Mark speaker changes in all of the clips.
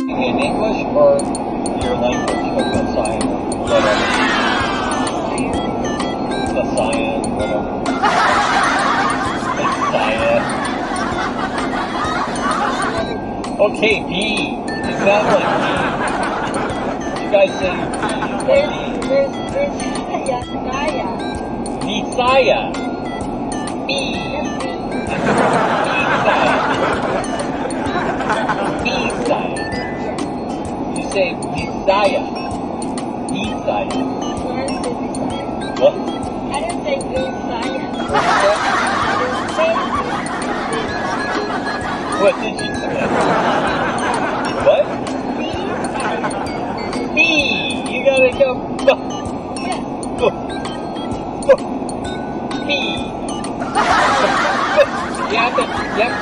Speaker 1: In English or your language of Bisaya, whatever. Bisaya, whatever. Bisaya. Okay, B. It sounds like B. You guys say B. Bisaya. B. Bisaya. You say Bisaya. Bisaya. What?
Speaker 2: I didn't say Bisaya.
Speaker 1: What did you say? What? B. You gotta go. Go. B. You have to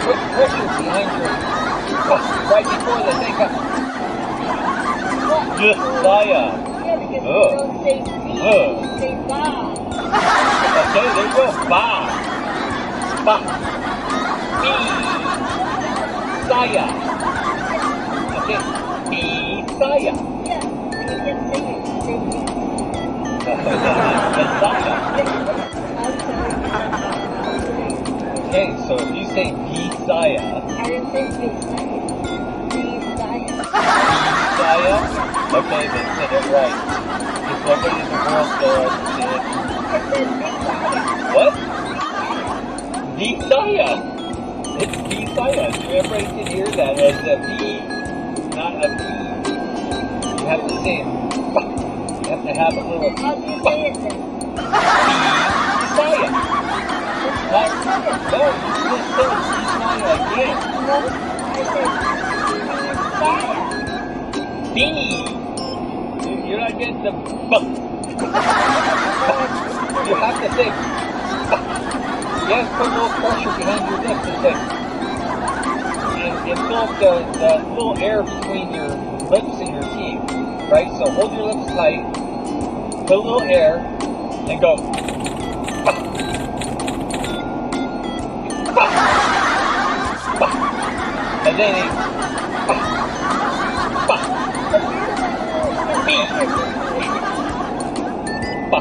Speaker 1: put pressure behind your right before the thing comes. Bisaya.
Speaker 2: Yeah, because you don't say B, you say ba.
Speaker 1: Okay, there you go. Ba. Ba. B. Bisaya. Okay. Bisaya.
Speaker 2: Yeah, you can sing it.
Speaker 1: Bisaya. Okay, so if you say Bisaya.
Speaker 2: I didn't say Bisaya. Bisaya.
Speaker 1: Bisaya? Okay, they said it right. If nobody in the world does it.
Speaker 2: I said Bisaya.
Speaker 1: What? Bisaya. It's Bisaya. So everybody can hear that as a B, not a B. You have to say it. You have to have a little.
Speaker 2: How do you say it then?
Speaker 1: Bisaya. No, you just said Bisaya again.
Speaker 2: No, I said Bisaya.
Speaker 1: B. You're not getting the B. You have to say. You have to put a little pressure behind your lips and say. And fill up the little air between your lips and your teeth. Right? So hold your lips tight. Put a little air. And go. And then B. Ba.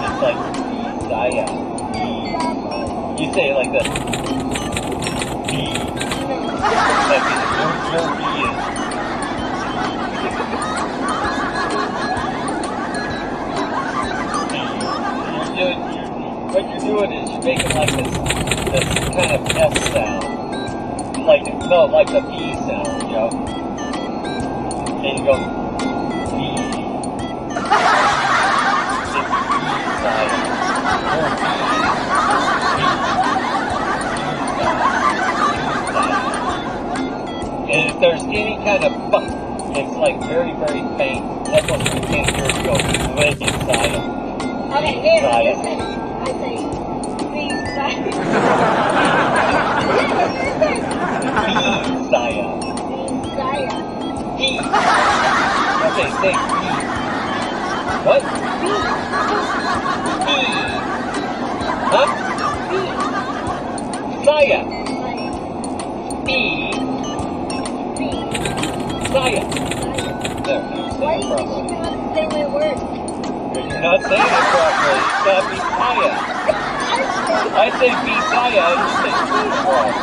Speaker 1: It's like Bisaya. You say it like this. B. Like your B is. What you're doing is you're making like this kind of S sound. Like the B sound, you know? And you go B. It's Bisaya. And if there's any kind of buck, it's like very, very faint. That's what you can't hear it go. Bisaya.
Speaker 2: Okay, here, listen. I say Bisaya.
Speaker 1: Bisaya.
Speaker 2: Bisaya.
Speaker 1: B. Okay, say B. What?
Speaker 2: B.
Speaker 1: B. Huh?
Speaker 2: B.
Speaker 1: Saya. B.
Speaker 2: B.
Speaker 1: Saya. There,
Speaker 2: Why
Speaker 1: you
Speaker 2: do
Speaker 1: say
Speaker 2: you
Speaker 1: it properly.
Speaker 2: not say my word?
Speaker 1: You're not saying it properly. It's got Bisaya. I say Bisaya, and you say B wrong.